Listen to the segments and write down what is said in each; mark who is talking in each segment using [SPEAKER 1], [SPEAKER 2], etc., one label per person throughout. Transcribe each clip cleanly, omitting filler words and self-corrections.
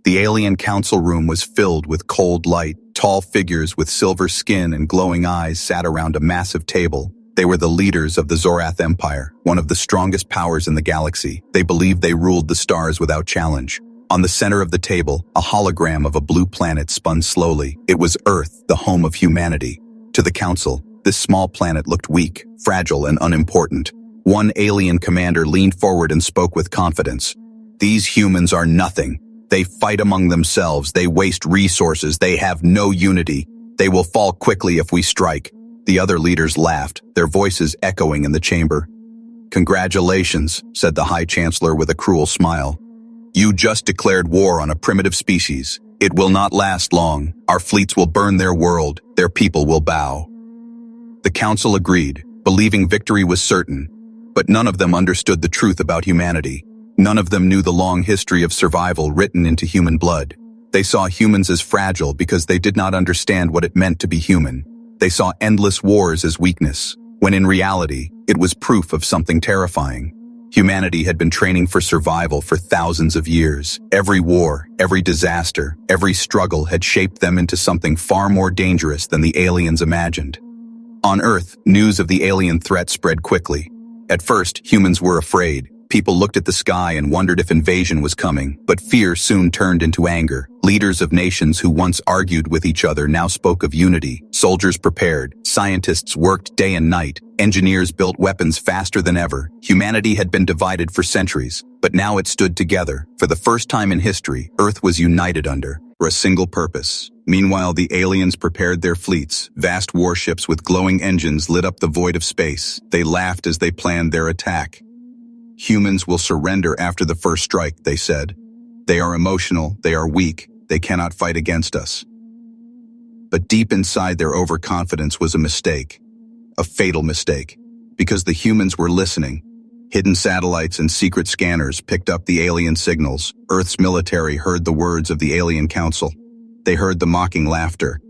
[SPEAKER 1] The alien council room was filled with cold light. Tall figures with silver skin and glowing eyes sat around a massive table. They were the leaders of the Zorath Empire, one of the strongest powers in the galaxy. They believed they ruled the stars without challenge. On the center of the table, a hologram of a blue planet spun slowly. It was Earth, the home of humanity. To the council, this small planet looked weak, fragile, and unimportant. One alien commander leaned forward and spoke with confidence. "These humans are nothing. They fight among themselves, they waste resources, they have no unity. They will fall quickly if we strike." The other leaders laughed, their voices echoing in the chamber. "Congratulations," said the High Chancellor with a cruel smile. "You just declared war on a primitive species. It will not last long. Our fleets will burn their world, their people will bow." The council agreed, believing victory was certain, but none of them understood the truth about humanity. None of them knew the long history of survival written into human blood. They saw humans as fragile because they did not understand what it meant to be human. They saw endless wars as weakness, when in reality, it was proof of something terrifying. Humanity had been training for survival for thousands of years. Every war, every disaster, every struggle had shaped them into something far more dangerous than the aliens imagined. On Earth, news of the alien threat spread quickly. At first, humans were afraid. People looked at the sky and wondered if invasion was coming, but fear soon turned into anger. Leaders of nations who once argued with each other now spoke of unity. Soldiers prepared, scientists worked day and night, engineers built weapons faster than ever. Humanity had been divided for centuries, but now it stood together. For the first time in history, Earth was united under a single purpose. Meanwhile, the aliens prepared their fleets. Vast warships with glowing engines lit up the void of space. They laughed as they planned their attack. "Humans will surrender after the first strike," they said. "They are emotional, they are weak, they cannot fight against us." But deep inside their overconfidence was a mistake. A fatal mistake. Because the humans were listening. Hidden satellites and secret scanners picked up the alien signals. Earth's military heard the words of the alien council. They heard the mocking laughter.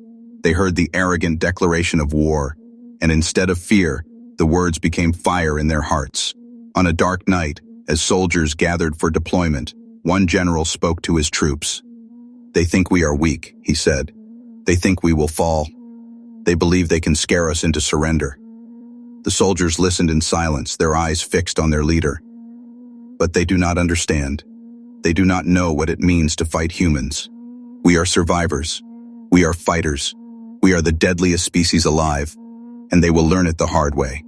[SPEAKER 1] They heard the arrogant declaration of war. And instead of fear, the words became fire in their hearts. On a dark night, as soldiers gathered for deployment, one general spoke to his troops. "They think we are weak," he said. "They think we will fall. They believe they can scare us into surrender." The soldiers listened in silence, their eyes fixed on their leader. But they do not understand. They do not know what it means to fight humans. We are survivors. We are fighters. We are the deadliest species alive, and they will learn it the hard way.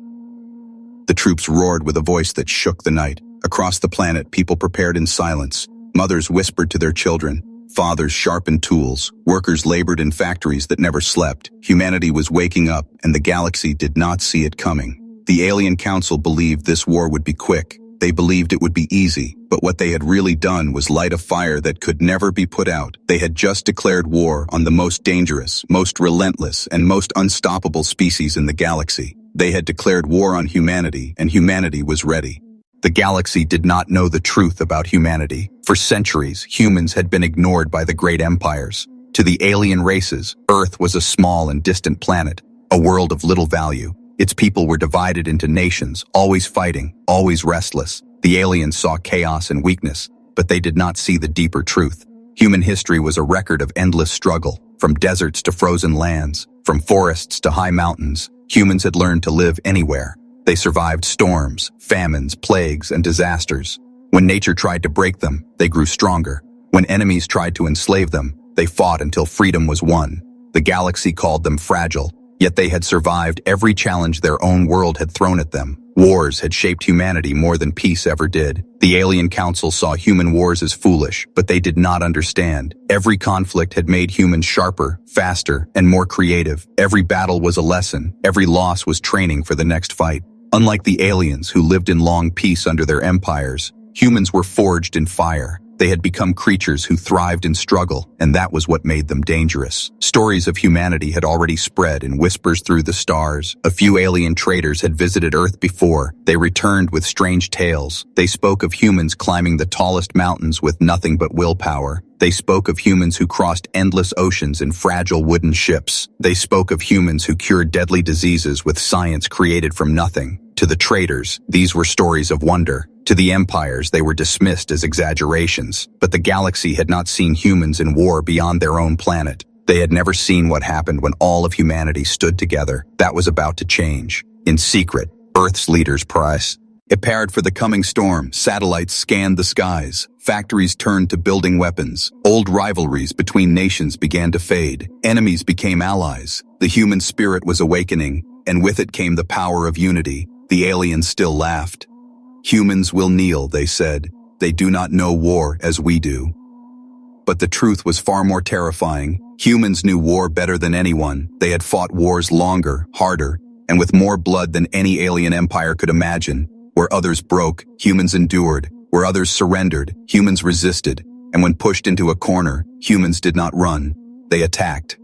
[SPEAKER 1] The troops roared with a voice that shook the night. Across the planet, people prepared in silence. Mothers whispered to their children. Fathers sharpened tools. Workers labored in factories that never slept. Humanity was waking up, and the galaxy did not see it coming. The alien council believed this war would be quick. They believed it would be easy, but what they had really done was light a fire that could never be put out. They had just declared war on the most dangerous, most relentless, and most unstoppable species in the galaxy. They had declared war on humanity, and humanity was ready. The galaxy did not know the truth about humanity. For centuries, humans had been ignored by the great empires. To the alien races, Earth was a small and distant planet, a world of little value. Its people were divided into nations, always fighting, always restless. The aliens saw chaos and weakness, but they did not see the deeper truth. Human history was a record of endless struggle, from deserts to frozen lands, from forests to high mountains. Humans had learned to live anywhere. They survived storms, famines, plagues, and disasters. When nature tried to break them, they grew stronger. When enemies tried to enslave them, they fought until freedom was won. The galaxy called them fragile, yet they had survived every challenge their own world had thrown at them. Wars had shaped humanity more than peace ever did. The alien council saw human wars as foolish, but they did not understand. Every conflict had made humans sharper, faster, and more creative. Every battle was a lesson. Every loss was training for the next fight. Unlike the aliens who lived in long peace under their empires, humans were forged in fire. They had become creatures who thrived in struggle, and that was what made them dangerous. Stories of humanity had already spread in whispers through the stars. A few alien traders had visited Earth before. They returned with strange tales. They spoke of humans climbing the tallest mountains with nothing but willpower. They spoke of humans who crossed endless oceans in fragile wooden ships. They spoke of humans who cured deadly diseases with science created from nothing. To the traders, these were stories of wonder. To the empires, they were dismissed as exaggerations. But the galaxy had not seen humans in war beyond their own planet. They had never seen what happened when all of humanity stood together. That was about to change. In secret, Earth's leaders prepared for the coming storm. Satellites scanned the skies. Factories turned to building weapons. Old rivalries between nations began to fade. Enemies became allies. The human spirit was awakening, and with it came the power of unity. The aliens still laughed. Humans will kneel, they said. They do not know war as we do. But the truth was far more terrifying. Humans knew war better than anyone. They had fought wars longer, harder, and with more blood than any alien empire could imagine. Where others broke, humans endured. Where others surrendered, humans resisted. And when pushed into a corner, humans did not run. They attacked.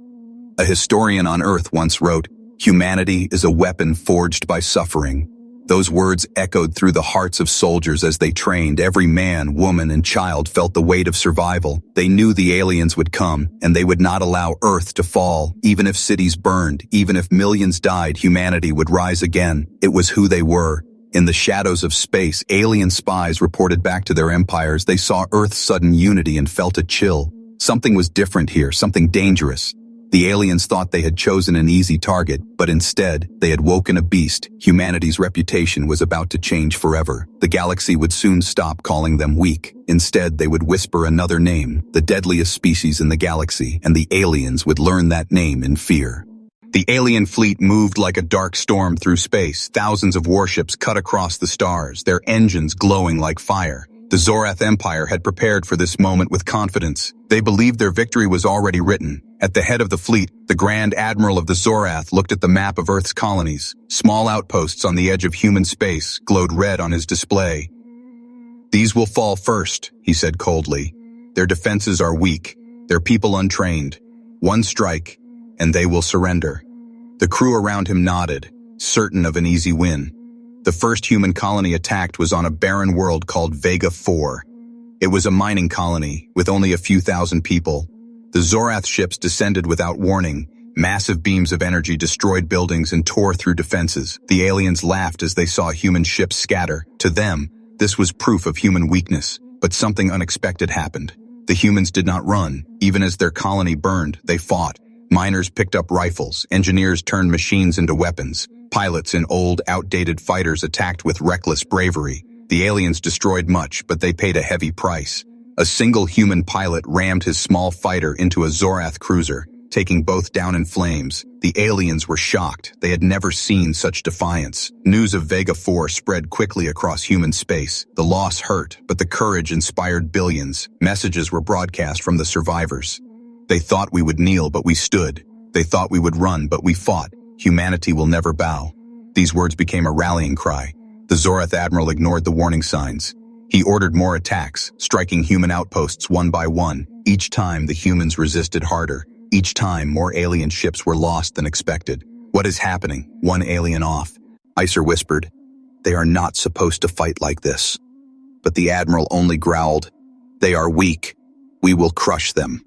[SPEAKER 1] A historian on Earth once wrote, "Humanity is a weapon forged by suffering." Those words echoed through the hearts of soldiers as they trained. Every man, woman, and child felt the weight of survival. They knew the aliens would come, and they would not allow Earth to fall. Even if cities burned, even if millions died, humanity would rise again. It was who they were. In the shadows of space, alien spies reported back to their empires. They saw Earth's sudden unity and felt a chill. Something was different here, something dangerous. The aliens thought they had chosen an easy target, but instead, they had woken a beast. Humanity's reputation was about to change forever. The galaxy would soon stop calling them weak. Instead, they would whisper another name, the deadliest species in the galaxy, and the aliens would learn that name in fear. The alien fleet moved like a dark storm through space. Thousands of warships cut across the stars, their engines glowing like fire. The Zorath Empire had prepared for this moment with confidence. They believed their victory was already written. At the head of the fleet, the Grand Admiral of the Zorath looked at the map of Earth's colonies. Small outposts on the edge of human space glowed red on his display. "These will fall first," he said coldly. "Their defenses are weak, their people untrained. One strike, and they will surrender." The crew around him nodded, certain of an easy win. The first human colony attacked was on a barren world called Vega 4. It was a mining colony, with only a few thousand people. The Zorath ships descended without warning. Massive beams of energy destroyed buildings and tore through defenses. The aliens laughed as they saw human ships scatter. To them, this was proof of human weakness. But something unexpected happened. The humans did not run. Even as their colony burned, they fought. Miners picked up rifles. Engineers turned machines into weapons. Pilots in old, outdated fighters attacked with reckless bravery. The aliens destroyed much, but they paid a heavy price. A single human pilot rammed his small fighter into a Zorath cruiser, taking both down in flames. The aliens were shocked. They had never seen such defiance. News of Vega 4 spread quickly across human space. The loss hurt, but the courage inspired billions. Messages were broadcast from the survivors. They thought we would kneel, but we stood. They thought we would run, but we fought. Humanity will never bow. These words became a rallying cry. The Zorath Admiral ignored the warning signs. He ordered more attacks, striking human outposts one by one. Each time, the humans resisted harder. Each time, more alien ships were lost than expected. "What is happening?" One alien off. Iser whispered, "They are not supposed to fight like this." But the Admiral only growled, "They are weak. We will crush them."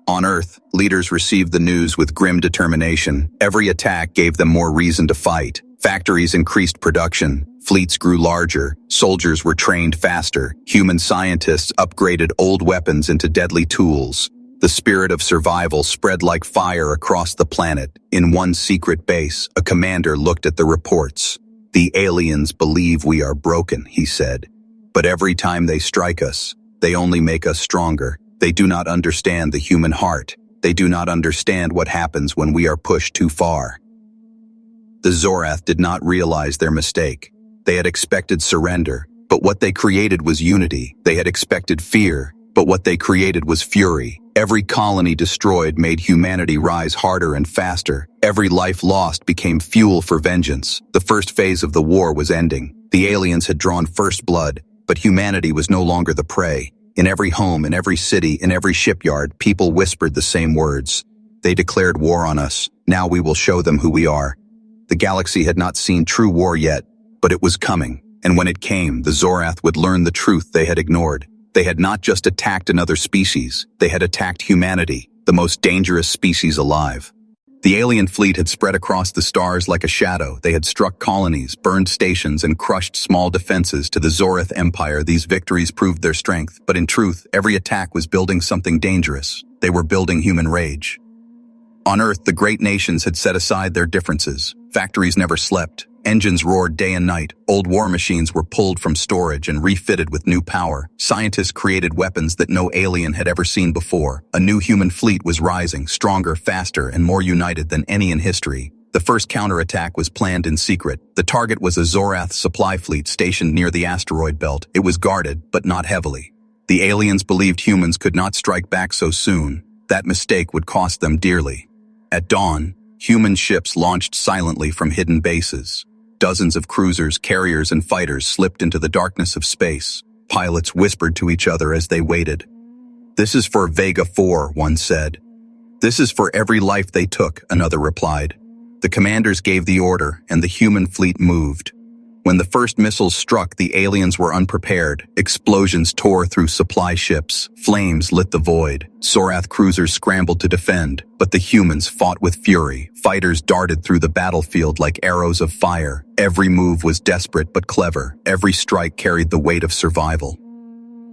[SPEAKER 1] On Earth, leaders received the news with grim determination. Every attack gave them more reason to fight. Factories increased production. Fleets grew larger. Soldiers were trained faster. Human scientists upgraded old weapons into deadly tools. The spirit of survival spread like fire across the planet. In one secret base, a commander looked at the reports. "The aliens believe we are broken," he said. "But every time they strike us, they only make us stronger. They do not understand the human heart. They do not understand what happens when we are pushed too far." The Zorath did not realize their mistake. They had expected surrender, but what they created was unity. They had expected fear, but what they created was fury. Every colony destroyed made humanity rise harder and faster. Every life lost became fuel for vengeance. The first phase of the war was ending. The aliens had drawn first blood, but humanity was no longer the prey. In every home, in every city, in every shipyard, people whispered the same words. "They declared war on us. Now we will show them who we are." The galaxy had not seen true war yet, but it was coming. And when it came, the Zorath would learn the truth they had ignored. They had not just attacked another species, they had attacked humanity, the most dangerous species alive. The alien fleet had spread across the stars like a shadow. They had struck colonies, burned stations, and crushed small defenses. To the Zorath Empire, these victories proved their strength, but in truth, every attack was building something dangerous. They were building human rage. On Earth, the great nations had set aside their differences. Factories never slept. Engines roared day and night. Old war machines were pulled from storage and refitted with new power. Scientists created weapons that no alien had ever seen before. A new human fleet was rising, stronger, faster, and more united than any in history. The first counterattack was planned in secret. The target was a Zorath supply fleet stationed near the asteroid belt. It was guarded, but not heavily. The aliens believed humans could not strike back so soon. That mistake would cost them dearly. At dawn, human ships launched silently from hidden bases. Dozens of cruisers, carriers, and fighters slipped into the darkness of space. Pilots whispered to each other as they waited. "This is for Vega 4, one said. "This is for every life they took," another replied. The commanders gave the order, and the human fleet moved. When the first missiles struck, the aliens were unprepared. Explosions tore through supply ships. Flames lit the void. Zorath cruisers scrambled to defend, but the humans fought with fury. Fighters darted through the battlefield like arrows of fire. Every move was desperate but clever. Every strike carried the weight of survival.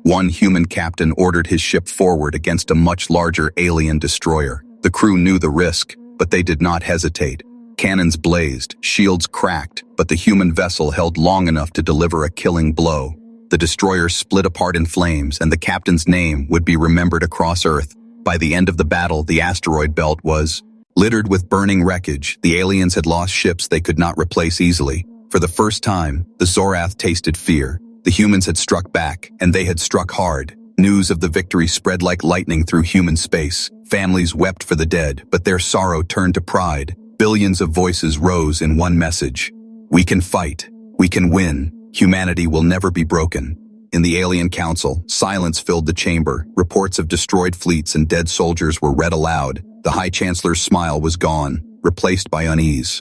[SPEAKER 1] One human captain ordered his ship forward against a much larger alien destroyer. The crew knew the risk, but they did not hesitate. Cannons blazed, shields cracked, but the human vessel held long enough to deliver a killing blow. The destroyer split apart in flames, and the captain's name would be remembered across Earth. By the end of the battle, the asteroid belt was littered with burning wreckage. The aliens had lost ships they could not replace easily. For the first time, the Zorath tasted fear. The humans had struck back, and they had struck hard. News of the victory spread like lightning through human space. Families wept for the dead, but their sorrow turned to pride. Billions of voices rose in one message. We can fight. We can win. Humanity will never be broken. In the alien council, silence filled the chamber. Reports of destroyed fleets and dead soldiers were read aloud. The High Chancellor's smile was gone, replaced by unease.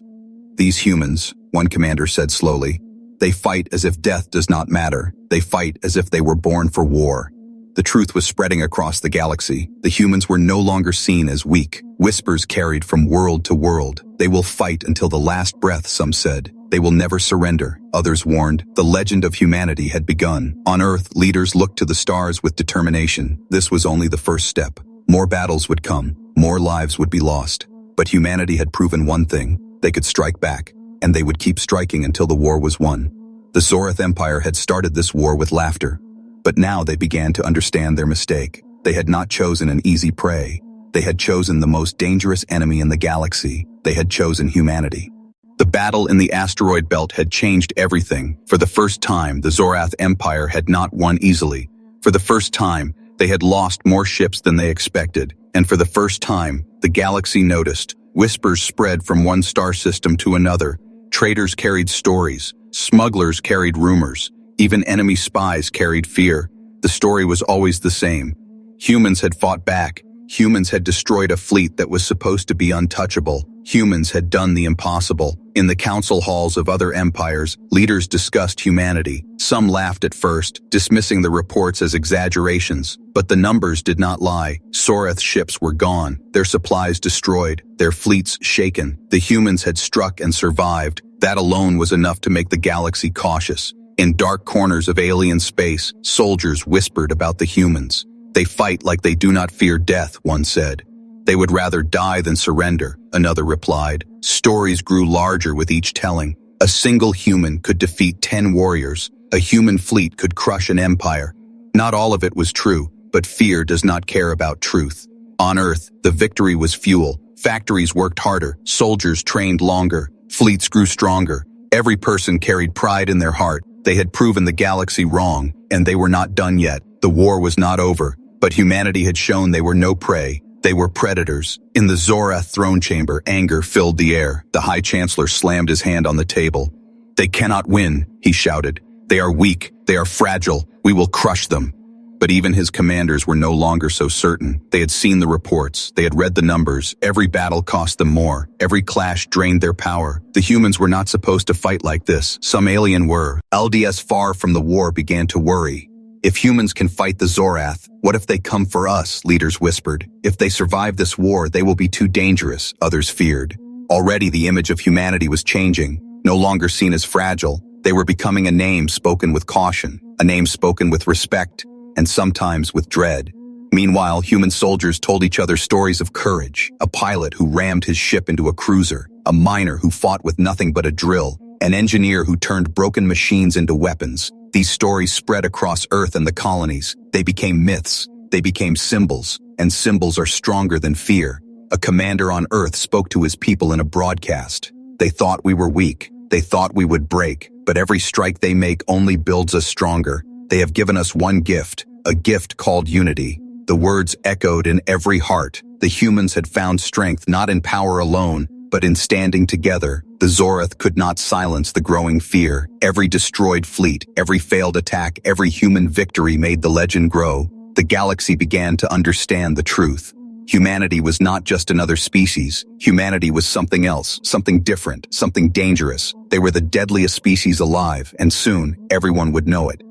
[SPEAKER 1] These humans, one commander said slowly, they fight as if death does not matter. They fight as if they were born for war. The truth was spreading across the galaxy. The humans were no longer seen as weak. Whispers carried from world to world. They will fight until the last breath, some said. They will never surrender, others warned. The legend of humanity had begun. On Earth, leaders looked to the stars with determination. This was only the first step. More battles would come. More lives would be lost. But humanity had proven one thing. They could strike back, and they would keep striking until the war was won. The Zorath Empire had started this war with laughter. But now they began to understand their mistake. They had not chosen an easy prey. They had chosen the most dangerous enemy in the galaxy. They had chosen humanity. The battle in the asteroid belt had changed everything. For the first time, the Zorath Empire had not won easily. For the first time, they had lost more ships than they expected. And for the first time, the galaxy noticed. Whispers spread from one star system to another. Traders carried stories. Smugglers carried rumors. Even enemy spies carried fear. The story was always the same. Humans had fought back. Humans had destroyed a fleet that was supposed to be untouchable. Humans had done the impossible. In the council halls of other empires, leaders discussed humanity. Some laughed at first, dismissing the reports as exaggerations. But the numbers did not lie. Zorath's ships were gone, their supplies destroyed, their fleets shaken. The humans had struck and survived. That alone was enough to make the galaxy cautious. In dark corners of alien space, soldiers whispered about the humans. They fight like they do not fear death, one said. They would rather die than surrender, another replied. Stories grew larger with each telling. A single human could defeat 10 warriors. A human fleet could crush an empire. Not all of it was true, but fear does not care about truth. On Earth, the victory was fuel. Factories worked harder. Soldiers trained longer. Fleets grew stronger. Every person carried pride in their heart. They had proven the galaxy wrong, and they were not done yet. The war was not over, but humanity had shown they were no prey. They were predators. In the Zorath throne chamber, anger filled the air. The High Chancellor slammed his hand on the table. They cannot win, he shouted. They are weak. They are fragile. We will crush them. But even his commanders were no longer so certain. They had seen the reports. They had read the numbers. Every battle cost them more. Every clash drained their power. The humans were not supposed to fight like this. Some alien were. LDS far from the war began to worry. If humans can fight the Zorath, what if they come for us, leaders whispered. If they survive this war, they will be too dangerous, others feared. Already the image of humanity was changing, no longer seen as fragile. They were becoming a name spoken with caution, a name spoken with respect, and sometimes with dread. Meanwhile, human soldiers told each other stories of courage, a pilot who rammed his ship into a cruiser, a miner who fought with nothing but a drill, an engineer who turned broken machines into weapons. These stories spread across Earth and the colonies. They became myths, they became symbols, and symbols are stronger than fear. A commander on Earth spoke to his people in a broadcast. They thought we were weak, they thought we would break, but every strike they make only builds us stronger. They have given us one gift, a gift called unity. The words echoed in every heart. The humans had found strength not in power alone, but in standing together. The Zorath could not silence the growing fear. Every destroyed fleet, every failed attack, every human victory made the legend grow. The galaxy began to understand the truth. Humanity was not just another species. Humanity was something else, something different, something dangerous. They were the deadliest species alive, and soon everyone would know it.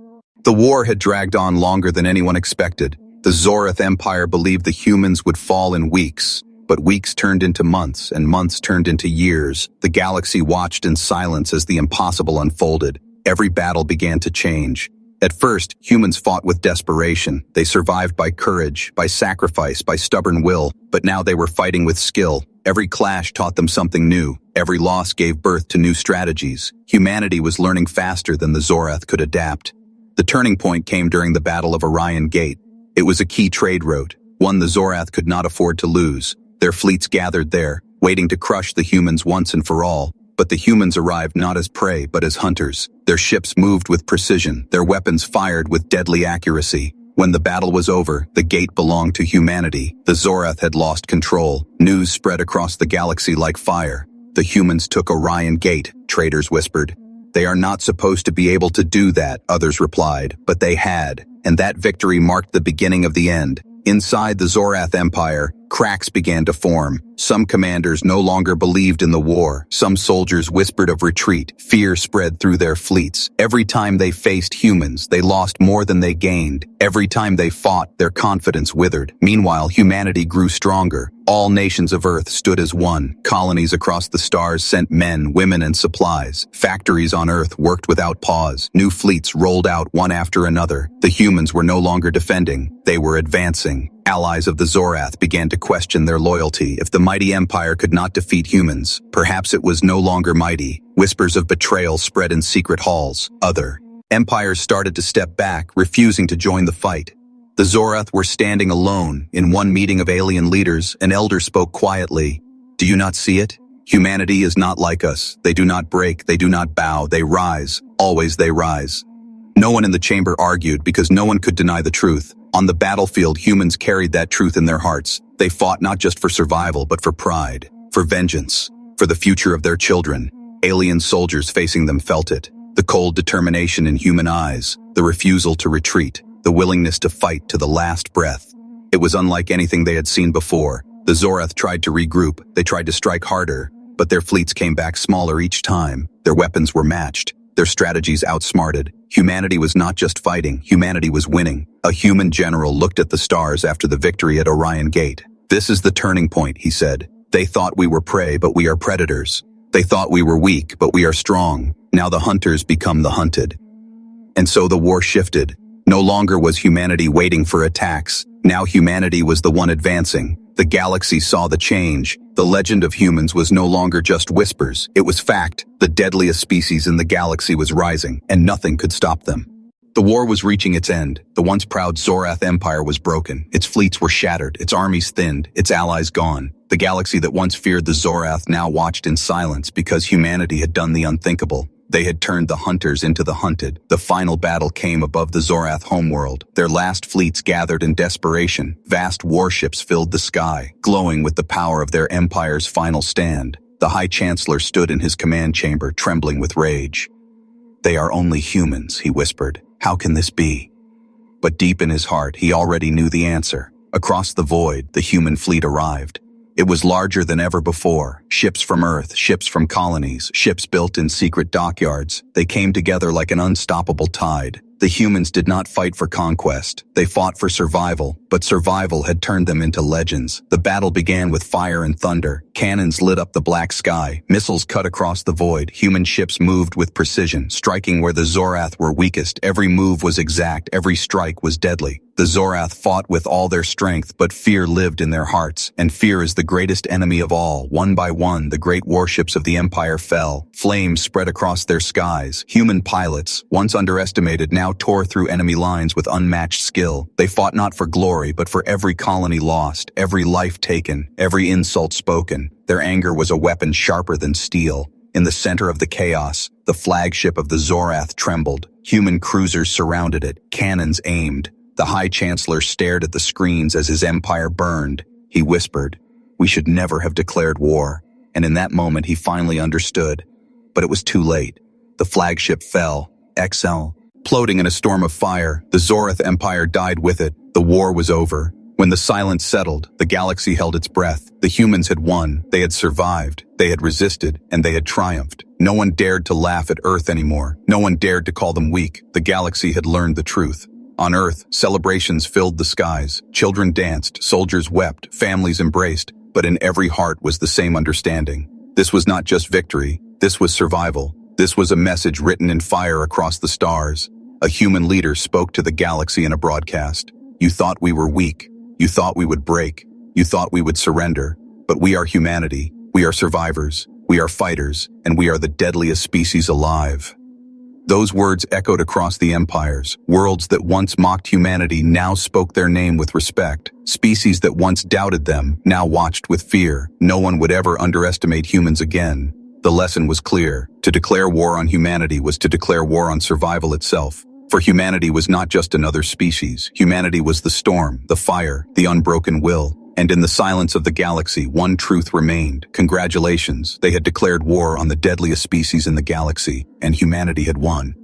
[SPEAKER 1] The war had dragged on longer than anyone expected. The Zorath Empire believed the humans would fall in weeks. But weeks turned into months, and months turned into years. The galaxy watched in silence as the impossible unfolded. Every battle began to change. At first, humans fought with desperation. They survived by courage, by sacrifice, by stubborn will. But now they were fighting with skill. Every clash taught them something new. Every loss gave birth to new strategies. Humanity was learning faster than the Zorath could adapt. The turning point came during the Battle of Orion Gate. It was a key trade route, one the Zorath could not afford to lose. Their fleets gathered there, waiting to crush the humans once and for all. But the humans arrived not as prey, but as hunters. Their ships moved with precision, their weapons fired with deadly accuracy. When the battle was over, the gate belonged to humanity. The Zorath had lost control. News spread across the galaxy like fire. The humans took Orion Gate, traders whispered. They are not supposed to be able to do that, others replied, but they had. And that victory marked the beginning of the end. Inside the Zorath Empire, cracks began to form. Some commanders no longer believed in the war. Some soldiers whispered of retreat. Fear spread through their fleets. Every time they faced humans, they lost more than they gained. Every time they fought, their confidence withered. Meanwhile, humanity grew stronger. All nations of Earth stood as one. Colonies across the stars sent men, women, and supplies. Factories on Earth worked without pause. New fleets rolled out one after another. The humans were no longer defending. They were advancing. Allies of the Zorath began to question their loyalty. If the mighty empire could not defeat humans, perhaps it was no longer mighty. Whispers of betrayal spread in secret halls. Other empires started to step back, refusing to join the fight. The Zorath were standing alone. In one meeting of alien leaders, an elder spoke quietly. Do you not see it? Humanity is not like us. They do not break, they do not bow, they rise. Always they rise. No one in the chamber argued because no one could deny the truth. On the battlefield, humans carried that truth in their hearts. They fought not just for survival, but for pride, for vengeance, for the future of their children. Alien soldiers facing them felt it. The cold determination in human eyes, the refusal to retreat, the willingness to fight to the last breath. It was unlike anything they had seen before. The Zorath tried to regroup. They tried to strike harder, but their fleets came back smaller each time. Their weapons were matched. Their strategies outsmarted. Humanity was not just fighting, humanity was winning. A human general looked at the stars after the victory at Orion Gate. This is the turning point, he said. They thought we were prey, but we are predators. They thought we were weak, but we are strong. Now the hunters become the hunted. And so the war shifted. No longer was humanity waiting for attacks. Now humanity was the one advancing. The galaxy saw the change. The legend of humans was no longer just whispers. It was fact. The deadliest species in the galaxy was rising, and nothing could stop them. The war was reaching its end. The once proud Zorath Empire was broken. Its fleets were shattered, its armies thinned, its allies gone. The galaxy that once feared the Zorath now watched in silence because humanity had done the unthinkable. They had turned the hunters into the hunted. The final battle came above the Zorath homeworld. Their last fleets gathered in desperation. Vast warships filled the sky, glowing with the power of their empire's final stand. The High Chancellor stood in his command chamber, trembling with rage. They are only humans, he whispered. How can this be? But deep in his heart, he already knew the answer. Across the void, the human fleet arrived. It was larger than ever before. Ships from Earth, ships from colonies, ships built in secret dockyards. They came together like an unstoppable tide. The humans did not fight for conquest. They fought for survival, but survival had turned them into legends. The battle began with fire and thunder. Cannons lit up the black sky. Missiles cut across the void. Human ships moved with precision, striking where the Zorath were weakest. Every move was exact. Every strike was deadly. The Zorath fought with all their strength, but fear lived in their hearts, and fear is the greatest enemy of all. One by one, the great warships of the Empire fell. Flames spread across their skies. Human pilots, once underestimated, now tore through enemy lines with unmatched skill. They fought not for glory, but for every colony lost, every life taken, every insult spoken. Their anger was a weapon sharper than steel. In the center of the chaos, the flagship of the Zorath trembled. Human cruisers surrounded it, cannons aimed. The High Chancellor stared at the screens as his empire burned. He whispered, "We should never have declared war." And in that moment he finally understood. But it was too late. The flagship fell, XL, floating in a storm of fire. The Zorath Empire died with it. The war was over. When the silence settled, the galaxy held its breath. The humans had won. They had survived. They had resisted, and they had triumphed. No one dared to laugh at Earth anymore. No one dared to call them weak. The galaxy had learned the truth. On Earth, celebrations filled the skies. Children danced, soldiers wept, families embraced, but in every heart was the same understanding. This was not just victory. This was survival. This was a message written in fire across the stars. A human leader spoke to the galaxy in a broadcast. "You thought we were weak. You thought we would break. You thought we would surrender. But we are humanity. We are survivors. We are fighters. And we are the deadliest species alive." Those words echoed across the empires. Worlds that once mocked humanity now spoke their name with respect. Species that once doubted them now watched with fear. No one would ever underestimate humans again. The lesson was clear. To declare war on humanity was to declare war on survival itself. For humanity was not just another species. Humanity was the storm, the fire, the unbroken will. And in the silence of the galaxy, one truth remained. Congratulations, they had declared war on the deadliest species in the galaxy, and humanity had won.